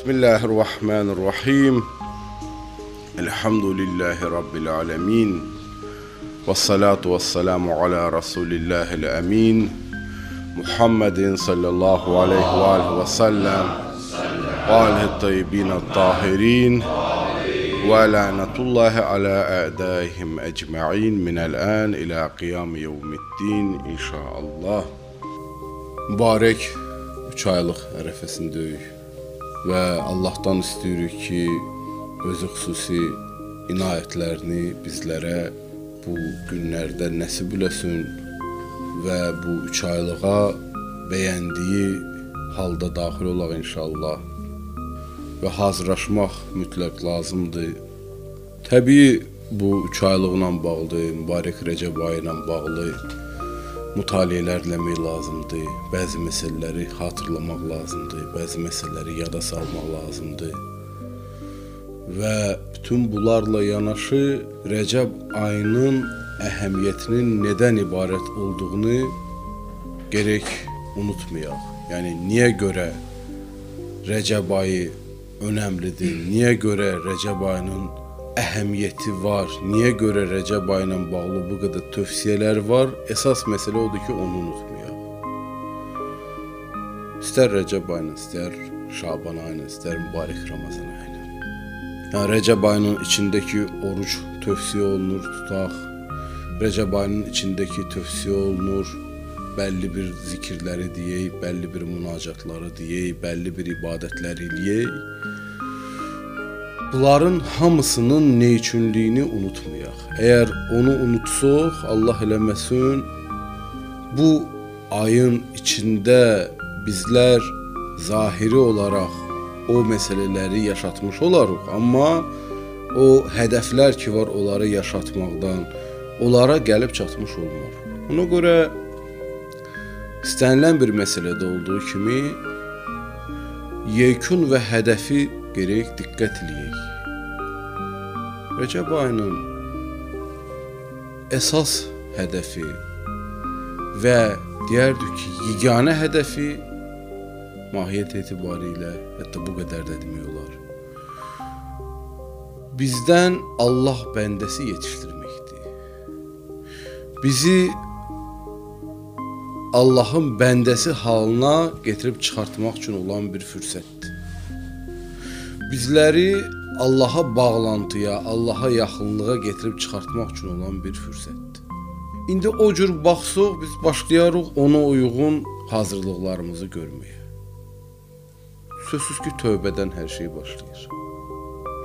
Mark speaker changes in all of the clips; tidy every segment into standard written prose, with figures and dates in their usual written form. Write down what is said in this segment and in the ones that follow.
Speaker 1: Bismillahirrahmanirrahim. Elhamdülillahi Rabbil alemin. Vessalatu vesselamu ala Resulillahil emin. Muhammedin sallallahu aleyhi ve sellem. Ve alihi tayyibinat tahirin. Ve lanetullahi ala a'daihim ecma'in minel an ila qiyam yevmiddin inşallah. Mübarek 3 aylıq ərəfəsindəyik və Allahdan istəyirik ki, özü xüsusi inayətlərini bizlərə bu günlərdə nəsib eləsin və bu 3 aylığa bəyəndiyi halda daxil olaq inşallah və hazırlaşmaq mütləq lazımdır. Təbii bu 3 aylıqla bağlı, mübarək Rəcəb ayı ilə bağlı mütaliələr eləmək lazımdır, bəzi məsələləri xatırlamaq lazımdır, bəzi məsələləri yada salmaq lazımdır. Və bütün bunlarla yanaşı Rəcəb ayının əhəmiyyətinin nədən ibarət olduğunu gərək unutmayaq. Yəni, niyə görə Rəcəb ayı önəmlidir, niyə görə Rəcəb ayının əhəmiyyəti var, niyə görə Rəcəb ayı ilə bağlı bu qədər tövsiyələr var? Əsas məsələ odur ki, onu unutmayaq. İstər Rəcəb ayının, istər Şaban ayının, istər mübarək Ramazan ayının. Yəni, Rəcəb ayının içindəki oruc tövsiyə olunur, tutaq. Rəcəb ayının içindəki tövsiyə olunur, bəlli bir zikirləri deyək, bəlli bir münacatları deyək, bəlli bir ibadətləri eləyək. Bunların hamısının neyçünlüyünü unutmayaq. Əgər onu unutsaq, Allah eləməsin, bu ayın içində bizlər zahiri olaraq o məsələləri yaşatmış olarıq. Amma o hədəflər ki var, onları yaşatmaqdan, onlara gəlib çatmış olmur. Ona görə istənilən bir məsələdə olduğu kimi yekun və hədəfi gərək diqqət eləyək. Rəcəb ayının əsas hədəfi və deyərdik ki, yeganə hədəfi mahiyyət etibarilə, hətta bu qədər də demək olar, bizdən Allah bəndəsi yetişdirməkdir. Bizi Allahın bəndəsi halına getirib çıxartmaq üçün olan bir fürsətdir. Bizləri Allaha bağlantıya, Allaha yaxınlığa getirib çıxartmaq üçün olan bir fürsətdir. İndi o cür baxsaq, biz başlayarıq ona uyğun hazırlıqlarımızı görməyə. Sözsüz ki, tövbədən hər şey başlayır.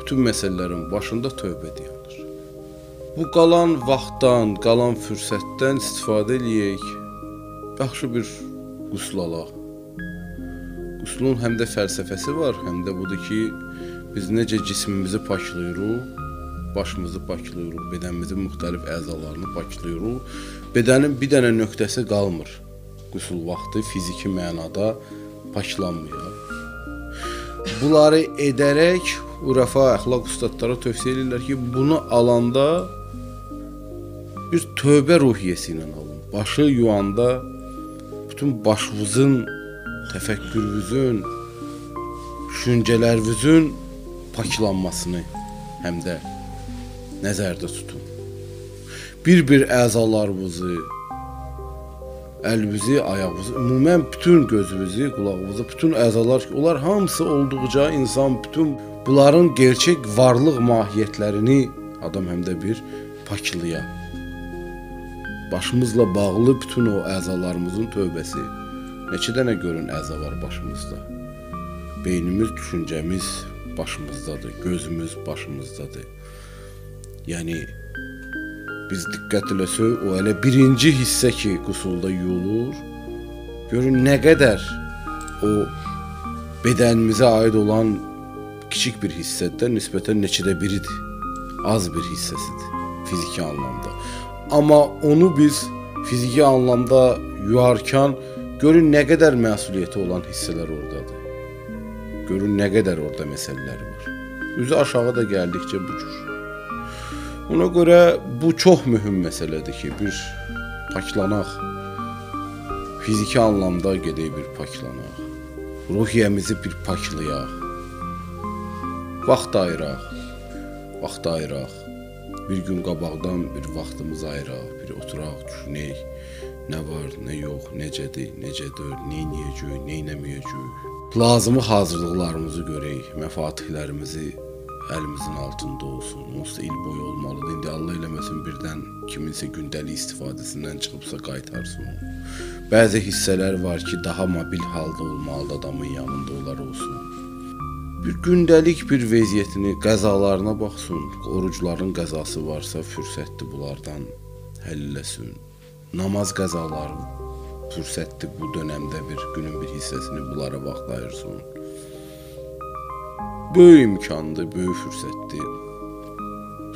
Speaker 1: Bütün məsələlərin başında tövbə dayanır. Bu qalan vaxtdan, qalan fürsətdən istifadə eləyək, yaxşı bir qusl alaq. Quslun həm də fəlsəfəsi var, həm də budur ki, biz necə cismimizi paklayırıq, başımızı paklayırıq, bədənimizin müxtəlif əzalarını paklayırıq. Bədənin bir dənə nöqtəsi qalmır. Qusl vaxtı fiziki mənada paklanmıyor. Bunları edərək ürəfa, əxlaq ustadları tövsiyə edirlər ki, bunu alanda bir tövbə ruhiyyəsi ilə alın. Başı yuyanda bütün başınızın, təfəkkürünüzün, düşüncələrinizin paklanmasını həm də nəzərdə tutun. Bir-bir əzalarınızı, əlinizi, ayağınızı, ümumən bütün gözünüzü, qulağınızı, bütün əzalar, onlar hamısı olduqca insan bütün bunların gerçək varlıq mahiyyətlərini adam həm də bir paklaya. Başımızla bağlı bütün o əzalarımızın tövbəsi. Neçə dənə görün əza var başımızda. Beynimiz, düşüncəmiz başımızdadır, gözümüz başımızdadır. Yəni, biz diqqət eləsək, o elə birinci hissə ki, qusulda yuyulur, görün nə qədər o bədənimizə aid olan kiçik bir hissədən nisbətən neçədə biridir, az bir hissəsidir fiziki anlamda. Amma onu biz fiziki anlamda yuyarkən görün nə qədər məsuliyyəti olan hissələr oradadır. Görün nə qədər orada məsələləri var. Üzü aşağı da gəldikcə bu cür. Ona görə bu çox mühüm məsələdir ki, bir paklanaq. Fiziki anlamda gedək bir paklanaq. Ruhiyyəmizi bir paklayaq. Vaxt ayıraq. Vaxt ayıraq. Bir gün qabaqdan bir vaxtımız ayıraq, bir oturaq, düşünək. Nə var, nə yox, necədir, necədir, neyniyəcək, neynəməyəcək. Lazımı hazırlıqlarımızı görək, məfatihlərimizi əlimizin altında olsun. Onsuz da il boyu olmalıdır. İndi Allah eləməsin birdən kiminsə gündəlik istifadəsindən çıxıbsa qaytarsın onu. Bəzi hissələr var ki, daha mobil halda olmalıdır, adamın yanında onlar olsun. Bir gündəlik bir vəziyyətini, qəzalarına baxsın. Orucların qəzası varsa fürsətdir bunlardan həll eləsin. Namaz qəzaları fürsətdir bu dönəmdə bir günün bir hissəsini bunlara vaxt ayırsın. Böyük imkandır, böyük fürsətdir.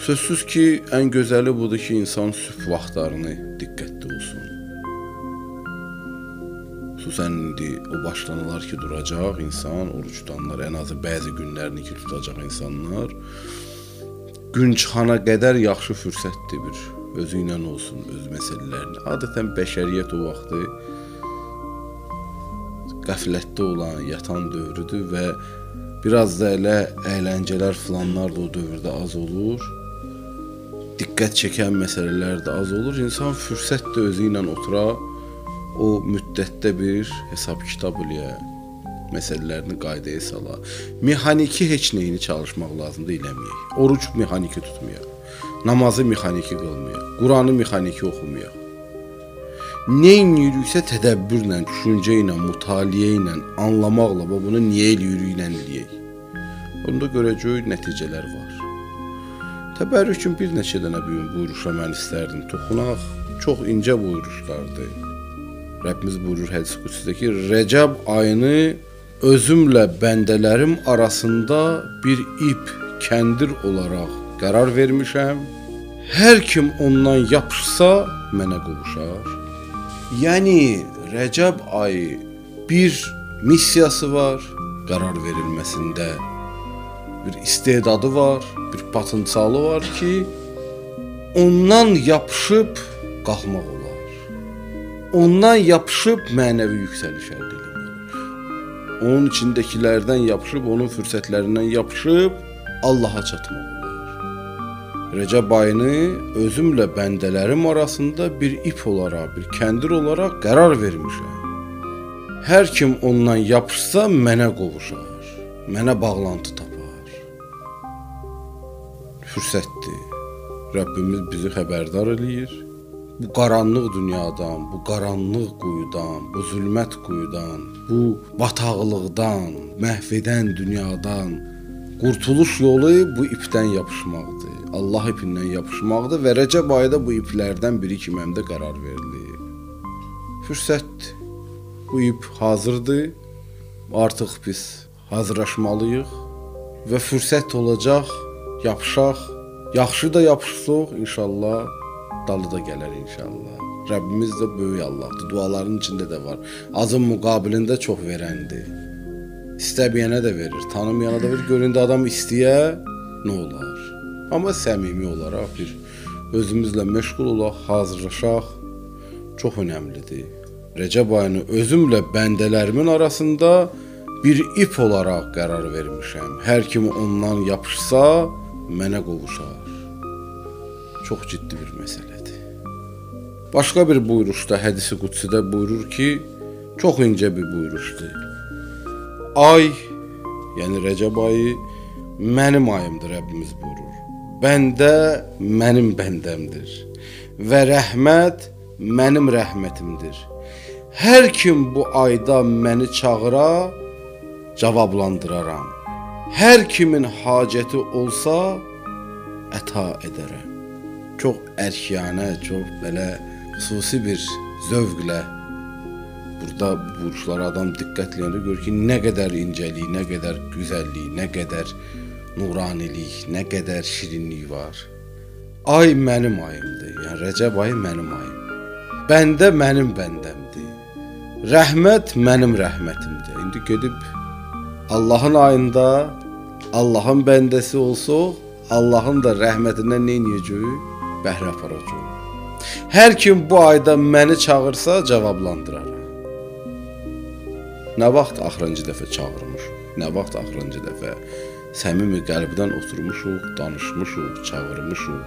Speaker 1: Sözsüz ki, ən gözəli budur ki, insan sübh vaxtlarını diqqətli olsun. Xüsusən indi o başlanılar ki, duracaq insan, oruç tutanlar, ən azı bəzi günlərini ki, tutacaq insanlar. Gün çıxana qədər yaxşı fürsətdir bir. Özü ilə olsun, öz məsələlərini. Adətən bəşəriyyət o vaxtı qəflətdə olan, yatan dövrüdür və biraz da elə əyləncələr filanlar da o dövrdə az olur. Diqqət çəkən məsələlər də az olur. İnsan fürsət də özü ilə otura, o müddətdə bir hesab kitab eləyə, məsələlərini qaydaya sala. Mexaniki heç nəyini çalışmaq lazımdır, eləməyək. Oruç mexaniki tutmayaq. Namazı mexaniki qılmayaq. Quranı mexaniki oxumayaq. Nə ediriksə tədəbbürlə, düşüncə ilə, mütaliə ilə, anlamaqla, bunu niyə eləyirik ilə eləyək. Onda görəcək nəticələr var. Təbərrük üçün bir neçə dənə buyuruşa mən istərdim toxunaq. Çox incə buyuruşlardır. Rəbbimiz buyurur hədis qudusda ki, Rəcəb ayını özümlə bəndələrim arasında bir ip, kəndir olaraq qərar vermişəm. Hər kim ondan yapışsa mənə qovuşar. Yəni Rəcəb ayı bir missiyası var, qərar verilməsində bir istedadı var, bir potensialı var ki, ondan yapışıb qalxmaq olar. Ondan yapışıb mənəvi yüksəliş əldə etmək olar. Onun içindəkilərdən yapışıb, onun fürsətlərindən yapışıb Allaha çatmaq olar. Rəcəb ayını özümlə bəndələrim arasında bir ip olaraq, bir kəndir olaraq qərar vermişəm. Hər kim ondan yapışsa mənə qovuşar, mənə bağlantı tapar. Fürsətdir. Rəbbimiz bizi xəbərdar eləyir. Bu qaranlıq dünyadan, bu qaranlıq quyudan, bu zülmət quyudan, bu bataqlıqdan, məhv edən dünyadan qurtuluş yolu bu ipdən yapışmaqdır. Allah ipindən yapışmaqdır və Rəcəb ayında bu iplərdən biri kimi həm də qərar verilir. Fürsətdir. Bu ip hazırdır. Artıq biz hazırlaşmalıyıq və fürsət olacaq, yapışaq. Yaxşı da yapışsaq inşallah, dalı da gələr inşallah. Rəbbimiz də böyük Allahdır. Duaların içində də var. Azın müqabilində çox verəndir. İstəməyənə də verir, tanımayana da verir. Göründə adam istəyə nə olar? Amma səmimi olaraq bir özümüzlə məşğul olaq, hazırlaşaq. Çox önəmlidir. Rəcəb ayını özümlə bəndələrimin arasında bir ip olaraq qərar vermişəm. Hər kim ondan yapışsa mənə qovuşar. Çox ciddi bir məsələdir. Başqa bir buyuruşda, hədisi qudsidə buyurur ki, çox incə bir buyuruşdur. Ay, yəni Rəcəb ayı mənim ayımdır, Rəbbimiz buyurur. Bəndə mənim bəndəmdir və rəhmət mənim rəhmətimdir. Hər kim bu ayda məni çağıra, cavablandıraram. Hər kimin hacəti olsa, əta edərəm. Çox ərkiyanə, çox belə xüsusi bir zövqlə burada buyuruşlara adam diqqətləyəndə görür ki, nə qədər incəlik, nə qədər gözəllik, nə qədər nuranilik, nə qədər şirinlik var. Ay mənim ayımdır, yəni Rəcəb ayı mənim ayım. Bəndə mənim bəndəmdir. Rəhmət mənim rəhmətimdir. İndi gedib Allahın ayında Allahın bəndəsi olsaq, Allahın da rəhmətindən nə edəcəyik? Bəhrə aparacaq. Hər kim bu ayda məni çağırsa, cavablandıraram. Nə vaxt axırıncı dəfə çağırmış? Nə vaxt axırıncı dəfə səmimi qəlbdən oturmuşuq, danışmışuq, çağırmışuq.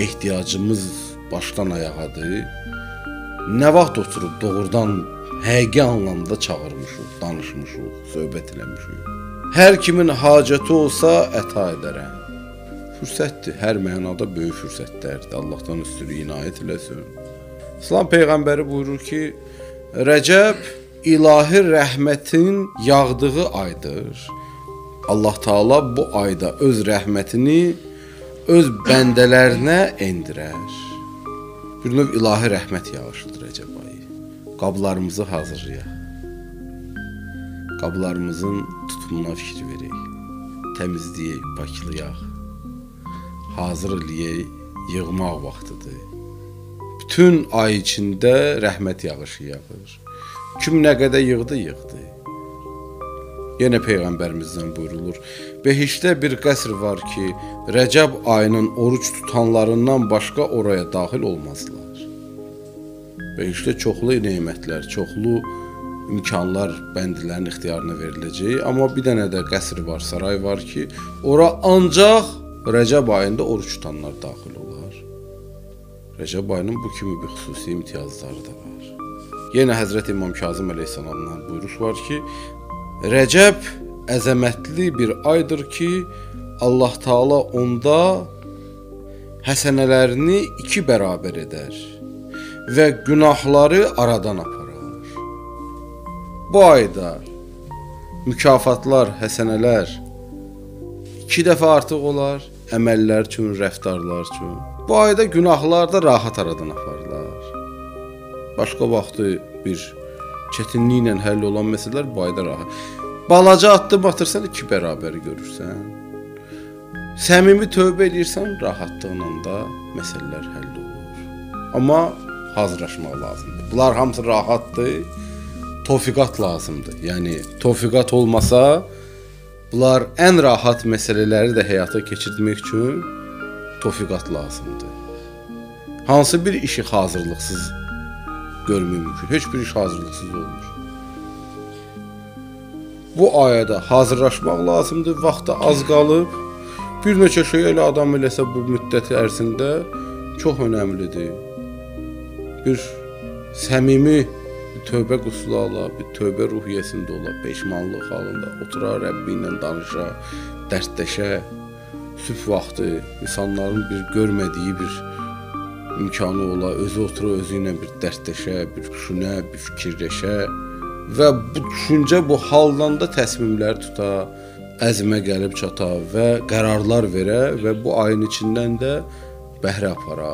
Speaker 1: Ehtiyacımız başdan ayağadır. Nə vaxt oturub doğrudan həqiqi anlamda çağırmışuq, danışmışuq, söhbət eləmişik. Hər kimin hacəti olsa əta edərəm. Fürsətdir, hər mənada böyük fürsətlərdir. Allahdan üstünlük inayət eləsin. İslam peyğəmbəri buyurur ki, Rəcəb ilahi rəhmətin yağdığı aydır. Allah Taala bu ayda öz rəhmətini öz bəndələrinə endirər. Bir növ ilahi rəhmət yağışıdır Rəcəb ayı. Qablarımızı hazırlayaq. Qablarımızın tutumuna fikir verək. Təmizləyək, paklayaq. Hazır eləyək, yığmaq vaxtıdır. Bütün ay içində rəhmət yağışı yağır. Kim nə qədər yığdı, yığdı. Yenə Peyğəmbərimizdən buyurulur, behişdə bir qəsr var ki, Rəcəb ayının oruç tutanlarından başqa oraya daxil olmazlar. Behişdə çoxlu nemətlər, çoxlu imkanlar bəndilərin ixtiyarına veriləcək, amma bir dənə də qəsr var, saray var ki, ora ancaq Rəcəb ayında oruç tutanlar daxil olar. Rəcəb ayının bu kimi bir xüsusi imtiyazları da var. Yenə Həzrət İmam Kazım əleyhissalamdan buyuruş var ki, Rəcəb əzəmətli bir aydır ki, Allah Taala onda həsənələrini 2 bərabər edər və günahları aradan aparar. Bu ayda mükafatlar, həsənələr 2 dəfə artıq olar, əməllər üçün, rəftarlar üçün. Bu ayda günahlar da rahat aradan aparlar. Başqa vaxtı bir çətinliklə həll olan məsələlər bu ayda rahat. Balaca addım atırsan 2 bərabəri görürsən. Səmimi tövbə edirsən, rahatlığınla da məsələlər həll olur. Amma hazırlaşmaq lazımdır. Bunlar hamısı rahatdır. Tövfiqat lazımdır. Yəni tövfiqat olmasa, bunlar ən rahat məsələləri də həyata keçirmək üçün tövfiqat lazımdır. Hansı bir işi hazırlıqsız görmək mümkün. Heç bir iş hazırlıqsız olmur. Bu ayədə hazırlaşmaq lazımdır. Vaxtı az qalıb. Bir neçə şey elə adam eləsə bu müddət ərzində çox önəmlidir. Bir səmimi bir tövbə qüsulu ala, bir tövbə ruhiyyəsində ola, peşmanlıq halında otura, Rəbbi ilə danışa, dərdləşə. Sübh vaxtı insanların bir görmədiyi bir imkanı ola, özü otura, özü ilə bir dərdləşə, bir düşünə, bir fikirləşə və bu düşüncə bu haldan da təsmimlər tuta, əzmə gəlib çata və qərarlar verə və bu ayın içindən də bəhrə apara.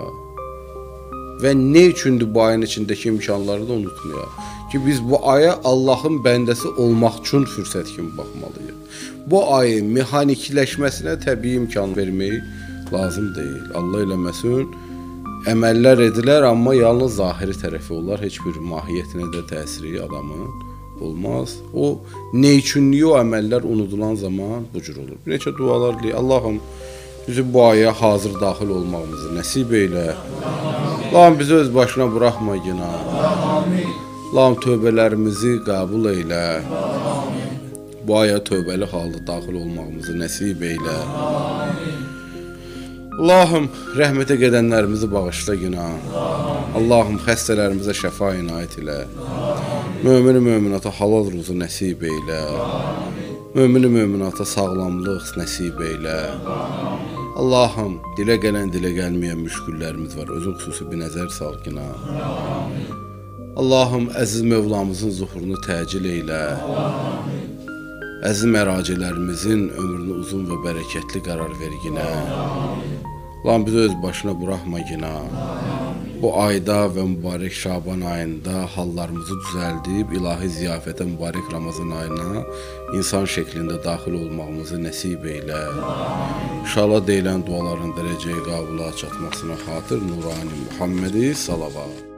Speaker 1: Və nə üçündür bu ayın içindəki imkanları da unutmayaq ki, biz bu aya Allahın bəndəsi olmaq üçün fürsət kimi baxmalıyıq. Bu ayın mexanikləşməsinə təbii imkan vermək lazım deyil. Allah eləməsin, əməllər edilər, amma yalnız zahiri tərəfi olar, heç bir mahiyyətinə də təsiri adamın olmaz. O nə üçünlüyü o əməllər unudulan zaman bu cür olur. Bir neçə dualar deyək. Allahım, bizi bu aya hazır daxil olmağımızı nəsib eylə. Allahım, bizi öz başına buraxma yine. Allahım, tövbələrimizi qəbul eylə. Bu aya tövbəli halda daxil olmağımızı nəsib eylə. Allahım, rəhmətə gedənlərimizi bağışla günah. Allahım, xəstələrimizə şəfa inayət elə. Mömin-i möminata halal ruzu nəsib eylə. Mömin-i möminata sağlamlıq nəsib eylə. Allahım, dilə gələn, dilə gəlməyən müşküllərimiz var. Özün xüsusi bir nəzər sal günah. Allahım, əziz Mövlamızın zuhurunu təcil eylə. Əziz məracələrimizin ömrünü uzun və bərəkətli qərar verginə. Allahım, bizi öz başına buraxma günah. Bu ayda və mübarək Şaban ayında hallarımızı düzəldib, ilahi ziyafətə mübarək Ramazan ayına insan şəklində daxil olmağımızı nəsib eylə. İnşallah deyilən duaların dərəcəyə qabula çatmasına xatır Nurani Muhammedi salavat.